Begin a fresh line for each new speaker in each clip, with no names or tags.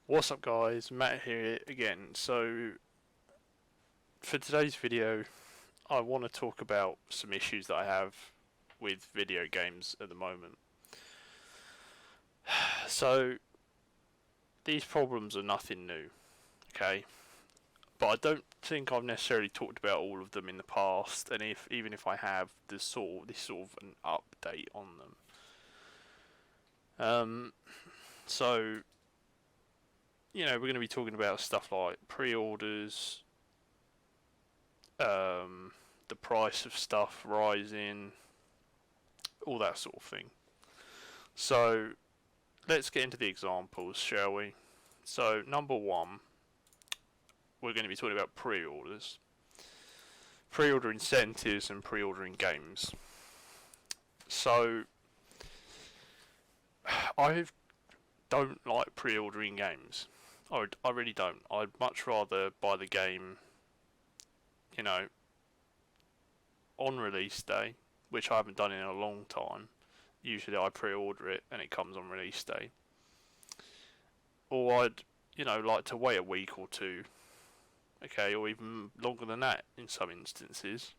What's up guys, Matt here again. So for today's video I want to talk about some issues that I have with video games at the moment. So these problems are nothing new, okay? But I don't think I've necessarily talked about all of them in the past, and even if I have, there's this sort of an update on them. Um, so we're going to be talking about stuff like pre-orders, the price of stuff rising, all that sort of thing. So let's get into the examples, shall we? So number one, we're going to be talking about pre-orders, pre-order incentives, and pre-ordering games. So I don't like pre-ordering games. I really don't. I'd much rather buy the game, you know, on release day, which I haven't done in a long time. Usually I pre-order it and it comes on release day. Or I'd, like to wait a week or two, okay, or even longer than that in some instances.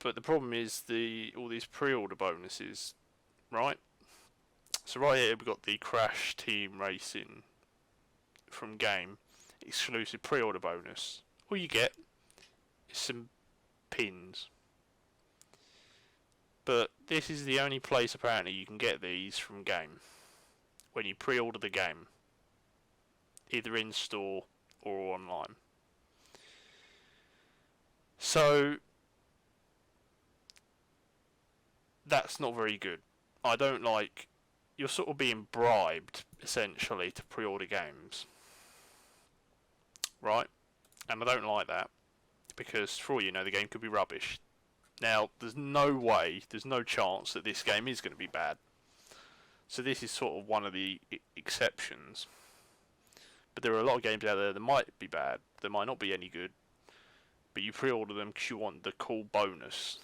But the problem is all these pre-order bonuses, right? So right here we've got the Crash Team Racing from Game exclusive pre-order bonus. All you get is some pins. But this is the only place apparently you can get these from Game when you pre-order the game, either in store or online. So that's not very good. I don't like, you're sort of being bribed essentially to pre-order games, right? And I don't like that because for all you know the game could be rubbish. Now there's no chance that this game is going to be bad. So this is sort of one of the exceptions. But there are a lot of games out there that might be bad, that might not be any good, but you pre-order them because you want the cool bonus.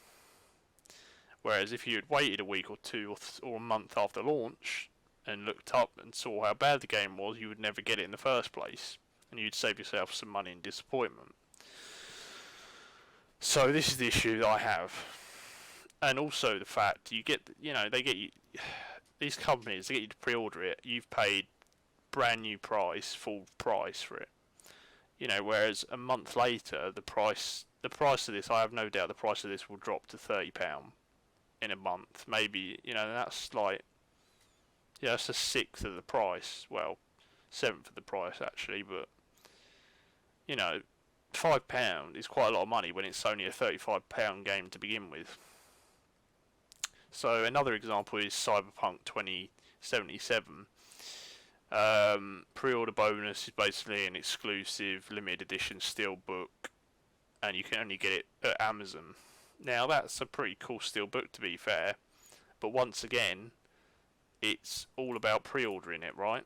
Whereas if you had waited a week or two or a month after launch and looked up and saw how bad the game was, you would never get it in the first place, and you'd save yourself some money and disappointment. So this is the issue that I have, and also the fact they get you, these companies, they get you to pre-order it. You've paid brand new price, full price for it. Whereas a month later, the price of this, I have no doubt, the price of this will drop to £30 in a month. Maybe that's like, that's a sixth of the price. Well, seventh of the price actually, but £5 is quite a lot of money when it's only a £35 game to begin with. So another example is Cyberpunk 2077. Pre-order bonus is basically an exclusive limited edition steelbook, and you can only get it at Amazon. Now that's a pretty cool steelbook, to be fair, but once again, it's all about pre-ordering it, right?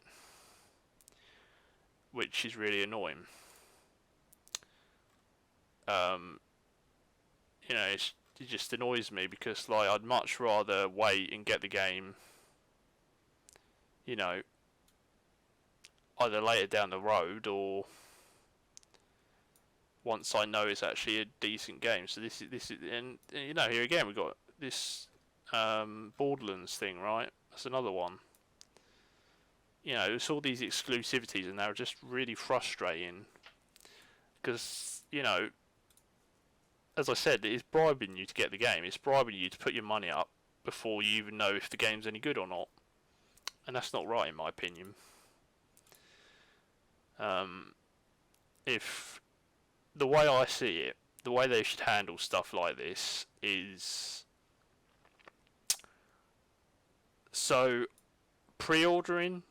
Which is really annoying. It just annoys me because I'd much rather wait and get the game, either later down the road or once I know it's actually a decent game. So this is and here again we've got this Borderlands thing, right? That's another one. It's all these exclusivities and they're just really frustrating because as I said, it's bribing you to get the game. It's bribing you to put your money up before you even know if the game's any good or not, and that's not right in my opinion. If the way I see it, the way they should handle stuff like this is so pre-ordering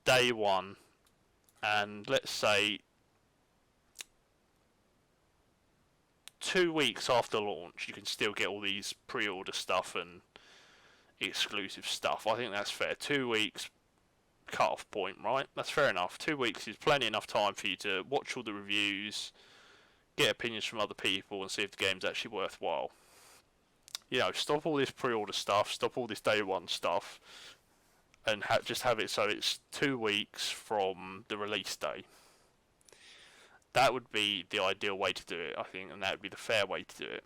day one, and let's say 2 weeks after launch, you can still get all these pre-order stuff and exclusive stuff. I think that's fair. 2 weeks cut-off point, right? That's fair enough. 2 weeks is plenty enough time for you to watch all the reviews, get opinions from other people, and see if the game's actually worthwhile. Stop all this pre-order stuff, stop all this day one stuff, and just have it so it's 2 weeks from the release day. That would be the ideal way to do it, I think, and that would be the fair way to do it.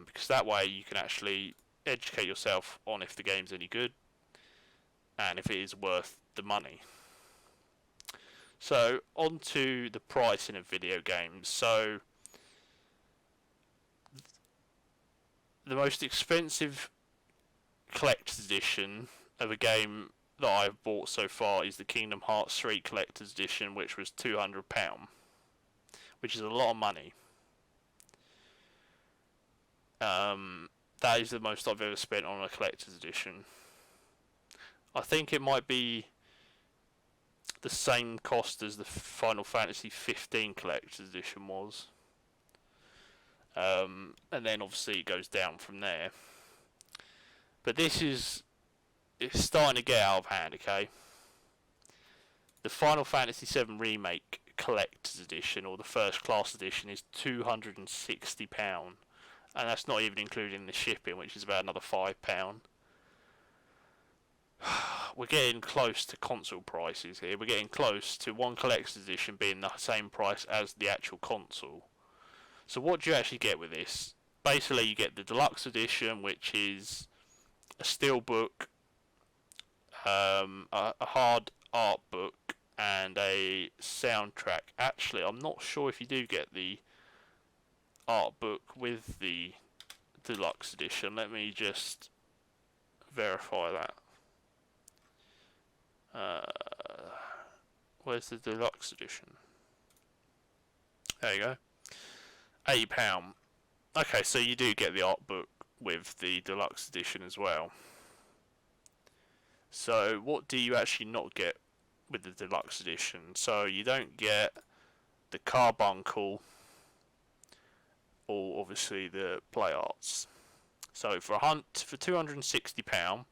Because that way you can actually educate yourself on if the game's any good and if it is worth the money. So, on to the pricing of video games. So, the most expensive collector's edition of a game that I've bought so far is the Kingdom Hearts 3 collector's edition, which was £200, which is a lot of money. That is the most I've ever spent on a collector's edition. I think it might be the same cost as the Final Fantasy 15 collector's edition was. And then obviously it goes down from there. But it's starting to get out of hand, okay? The Final Fantasy 7 Remake collector's edition, or the first class edition, is £260. And that's not even including the shipping, which is about another £5. We're getting close to console prices here. We're getting close to one collector's edition being the same price as the actual console. So what do you actually get with this? Basically, you get the deluxe edition, which is a steelbook, a hard art book, and a soundtrack. Actually, I'm not sure if you do get the art book with the deluxe edition. Let me just verify that. Where's the deluxe edition? There you go. £80. Okay, so you do get the art book with the deluxe edition as well. So what do you actually not get with the deluxe edition? So you don't get the carbuncle, or obviously the play arts. So for £260,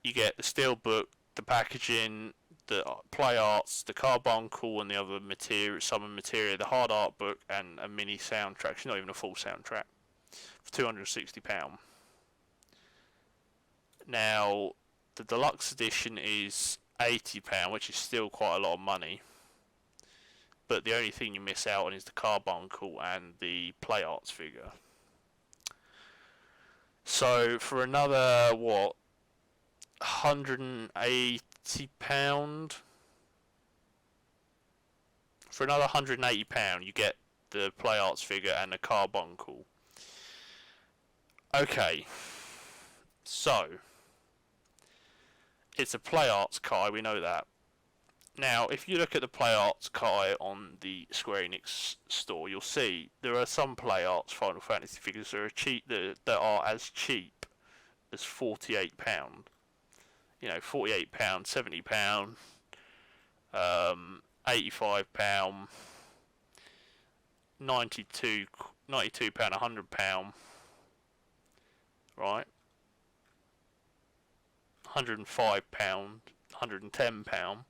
you get the steelbook, the packaging, the play arts, the carbuncle, and the other material, some material, the hard art book, and a mini soundtrack. It's not even a full soundtrack for £260. Now, the deluxe edition is £80, which is still quite a lot of money. But the only thing you miss out on is the carbuncle and the play arts figure. So for another £180. For another £180, you get the play arts figure and the carbuncle. Okay, so it's a play arts Kai, we know that. Now, if you look at the play arts Kai on the Square Enix store, you'll see there are some play arts Final Fantasy figures that are cheap, that are as cheap as £48. You know, £48, £70, £85, £92, £100, right? £105, £110,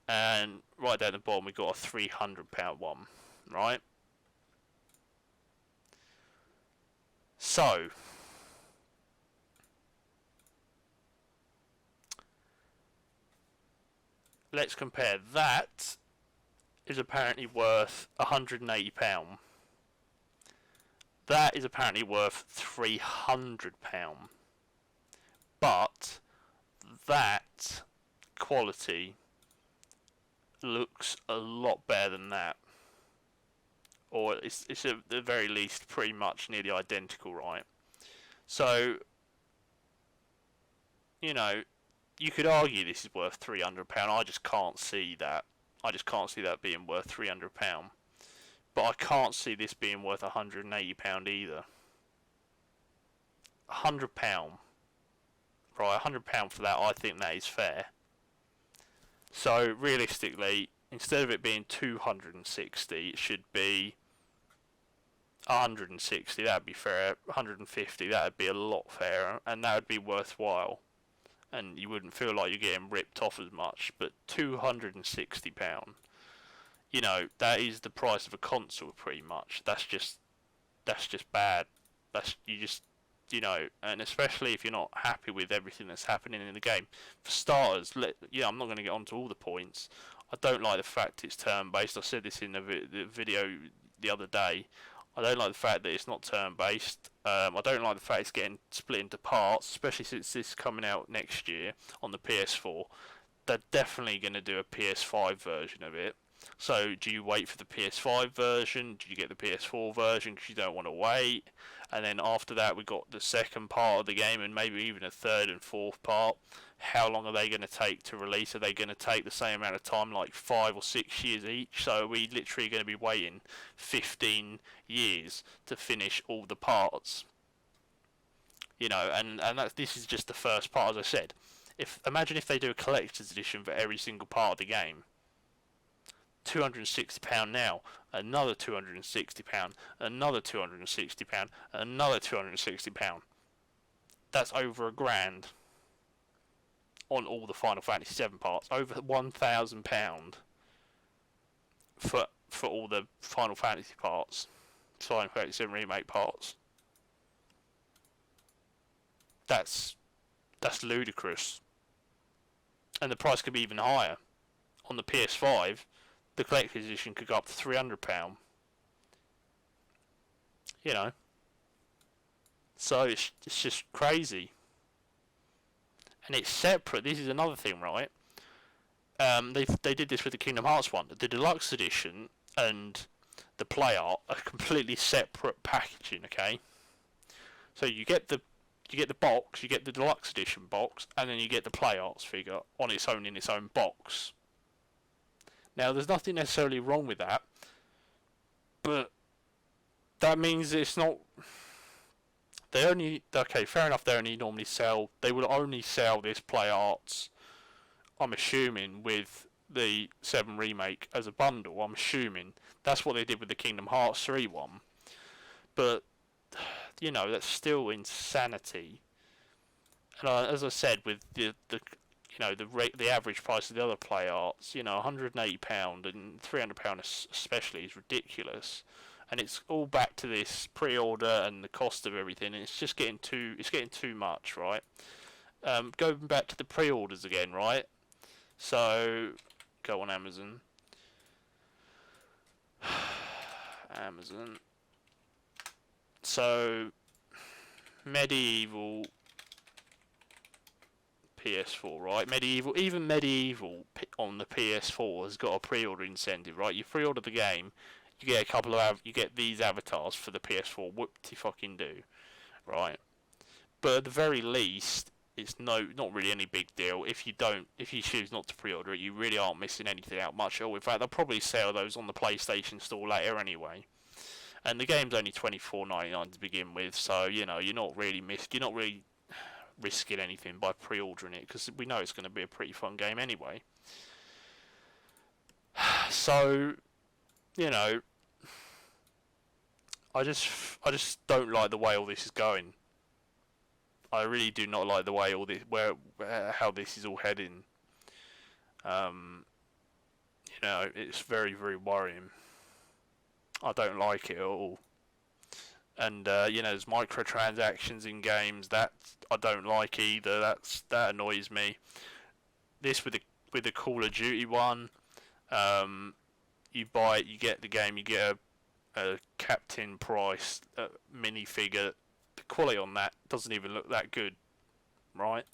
and right down the bottom we got a £300 one, right? So let's compare. That is apparently worth £180. That is apparently worth £300. But that quality looks a lot better than that. Or it's at the very least pretty much nearly identical, right? So, you know, you could argue this is worth £300. I just can't see that. I just can't see that being worth £300. But I can't see this being worth £180 either. £100. Right, £100 for that, I think that is fair. So, realistically, instead of it being 260, it should be 160. That would be fair. 150, that would be a lot fairer, and that would be worthwhile. And you wouldn't feel like you're getting ripped off as much. But £260, you know, that is the price of a console pretty much. That's just bad. you know, and especially if you're not happy with everything that's happening in the game. For starters, I'm not going to get onto all the points. I don't like the fact it's turn-based. I said this in the video the other day. I don't like the fact that it's not turn-based. I don't like the fact it's getting split into parts, especially since this is coming out next year on the PS4. They're definitely going to do a PS5 version of it. So do you wait for the PS5 version? Do you get the PS4 version because you don't want to wait? And then after that we got the second part of the game and maybe even a third and fourth part. How long are they going to take to release? Are they going to take the same amount of time, like 5 or 6 years each? So are we literally going to be waiting 15 years to finish all the parts? You know, and this is just the first part, as I said. Imagine if they do a collector's edition for every single part of the game. £260 now, another £260, another £260, another £260. That's over £1,000 on all the Final Fantasy VII parts. Over £1,000 for all the Final Fantasy parts, Final Fantasy VII Remake parts. That's ludicrous, and the price could be even higher. On the PS5, the collector's edition could go up to £300. You know, so it's just crazy, and it's separate. This is another thing, right? They did this with the Kingdom Hearts one. The deluxe edition and the play art are completely separate packaging. Okay, so you get the box, you get the deluxe edition box, and then you get the play arts figure on its own in its own box. Now, there's nothing necessarily wrong with that, but that means it's not. Fair enough. They will only sell this play arts, I'm assuming, with the 7 remake as a bundle. I'm assuming that's what they did with the Kingdom Hearts 3 one, but you know, that's still insanity. And as I said, with the average price of the other play arts, you know, £180 and £300 especially is ridiculous, and it's all back to this pre-order and the cost of everything, and it's just getting too much, right? Going back to the pre-orders again, right? So go on Amazon. Amazon. So Medieval PS4, right? Even Medieval on the PS4 has got a pre-order incentive, right? You pre-order the game, you get these avatars for the PS4. Whoop-de fucking do, right? But at the very least, it's not really any big deal. If you choose not to pre-order it, you really aren't missing anything out much at all. In fact, they'll probably sell those on the PlayStation Store later anyway. And the game's only $24.99 to begin with, so you know you're not really risking anything by pre-ordering it, because we know it's going to be a pretty fun game anyway. So, you know, I just don't like the way all this is going. I really do not like the way all this, how this is all heading. You know, it's very, very worrying. I don't like it at all. And you know, there's microtransactions in games that I don't like either. That annoys me. This with the Call of Duty one, you buy it, you get the game, you get a Captain Price minifigure. The quality on that doesn't even look that good, right?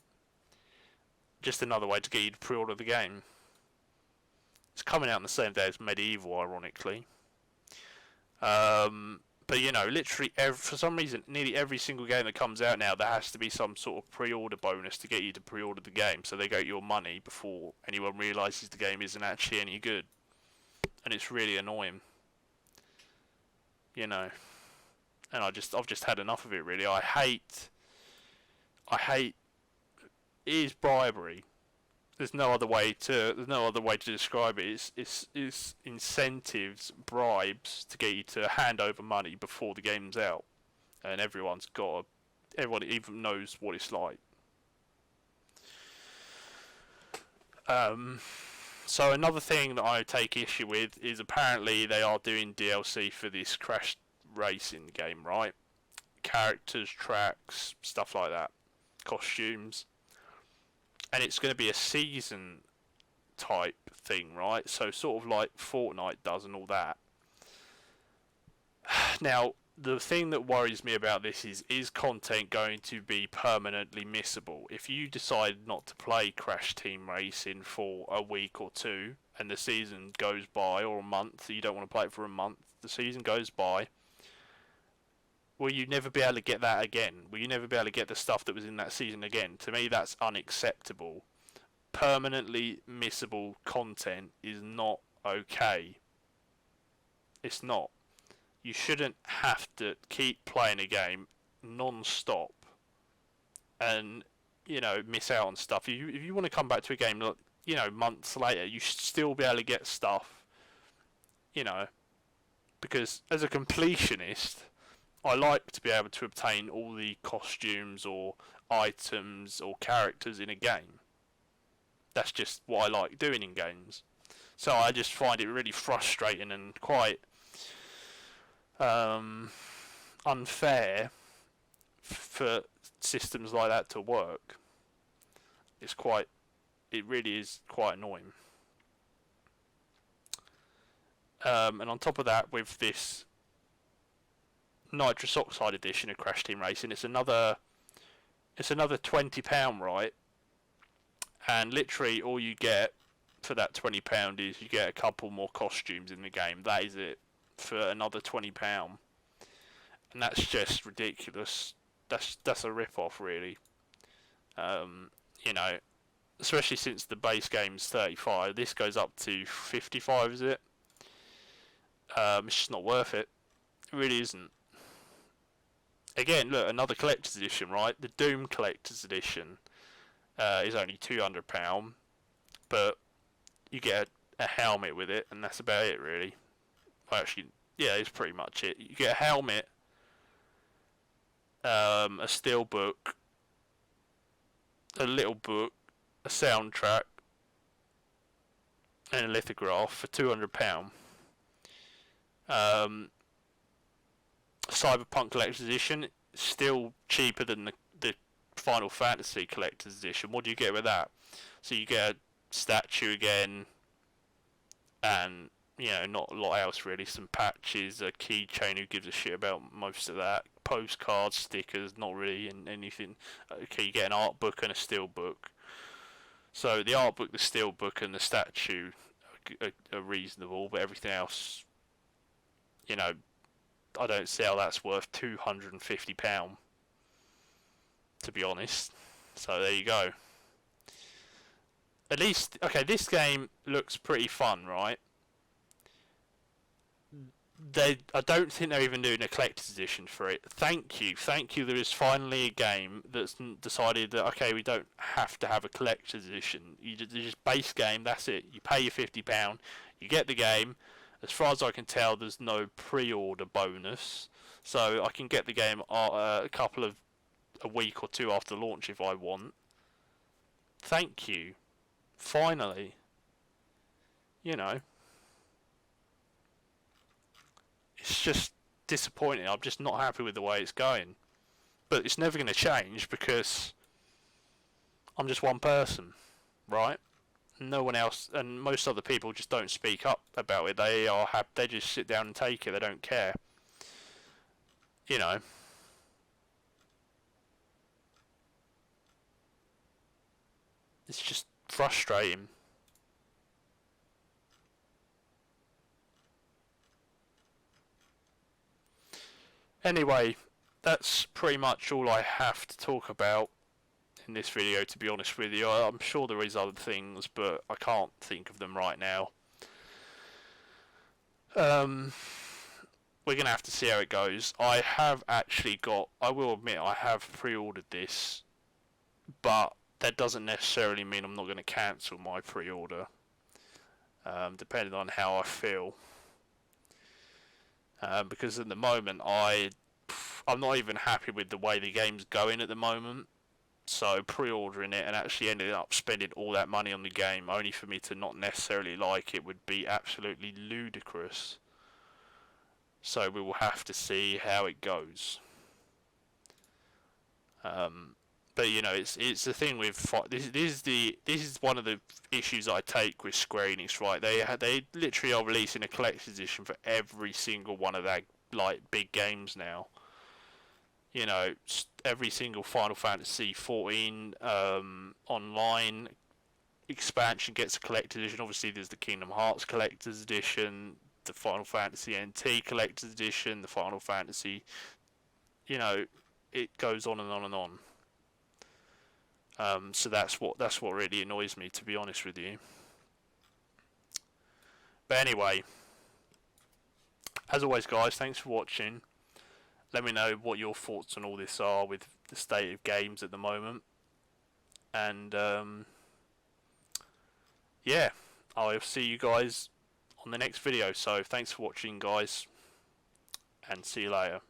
Just another way to get you to pre-order the game. It's coming out on the same day as Medieval, ironically. But you know, literally, for some reason, nearly every single game that comes out now, there has to be some sort of pre-order bonus to get you to pre-order the game, so they get your money before anyone realises the game isn't actually any good, and it's really annoying. You know, and I've just had enough of it. Really, I hate. It is bribery. There's no other way to describe it. It's incentives, bribes to get you to hand over money before the game's out, and everyone even knows what it's like. So another thing that I take issue with is apparently they are doing DLC for this Crash Racing game, right? characters, tracks, stuff like that, costumes, and it's going to be a season type thing, right? So sort of like Fortnite does and all that. Now, the thing that worries me about this is content going to be permanently missable? If you decide not to play Crash Team Racing for a week or two, and the season goes by, or a month, you don't want to play it for a month, the season goes by, will you never be able to get that again? Will you never be able to get the stuff that was in that season again? To me, that's unacceptable. Permanently missable content is not okay. It's not. You shouldn't have to keep playing a game non-stop and, miss out on stuff. If you want to come back to a game, months later, you should still be able to get stuff, because as a completionist, I like to be able to obtain all the costumes or items or characters in a game. That's just what I like doing in games. So I just find it really frustrating and quite unfair for systems like that to work. It really is quite annoying. And on top of that, with this nitrous oxide edition of Crash Team Racing, it's another £20, right? And literally all you get for that £20 is you get a couple more costumes in the game. That is it for another £20, and that's just ridiculous. That's a rip-off, really. Especially since the base game's 35, this goes up to 55, is it? It's just not worth it. It really isn't. Again, look, another collector's edition, right? The Doom collector's edition is only £200, but you get a helmet with it, and that's about it, really. Well, actually, yeah, it's pretty much it. You get a helmet, a steelbook, a little book, a soundtrack, and a lithograph for £200. Cyberpunk Collector's Edition, still cheaper than the Final Fantasy Collector's Edition. What do you get with that? So you get a statue again, and not a lot else really. Some patches, a keychain. Who gives a shit about most of that? Postcards, stickers, not really anything. Okay, you get an art book and a steel book. So the art book, the steel book, and the statue are reasonable, but everything else, I don't see how that's worth £250, to be honest. So there you go. At least, okay, this game looks pretty fun, right? I don't think they're even doing a collector's edition for it. Thank you. There is finally a game that's decided that, okay, we don't have to have a collector's edition. You just base game, that's it. You pay your £50, you get the game. As far as I can tell, there's no pre-order bonus, so I can get the game a week or two after launch if I want. Thank you. Finally. It's just disappointing. I'm just not happy with the way it's going. But it's never going to change because I'm just one person, right? No one else, and most other people just don't speak up about it. They just sit down and take it. They don't care. It's just frustrating. Anyway, that's pretty much all I have to talk about in this video, to be honest with you. I'm sure there is other things, but I can't think of them right now. We're going to have to see how it goes. I will admit, I have pre-ordered this, but that doesn't necessarily mean I'm not going to cancel my pre-order, depending on how I feel. Because at the moment, I'm not even happy with the way the game's going at the moment. So pre-ordering it and actually ending up spending all that money on the game only for me to not necessarily like it would be absolutely ludicrous. So we will have to see how it goes. But you know, it's the thing with this is one of the issues I take with Square Enix. Right, they literally are releasing a collector's edition for every single one of their like big games now. You know, every single Final Fantasy 14 online expansion gets a collector's edition. Obviously, there's the Kingdom Hearts collector's edition, the Final Fantasy NT collector's edition, the Final Fantasy. You know, it goes on and on and on. So that's what really annoys me, to be honest with you. But anyway, as always, guys, thanks for watching. Let me know what your thoughts on all this are with the state of games at the moment. And yeah, I'll see you guys on the next video. So thanks for watching, guys, and see you later.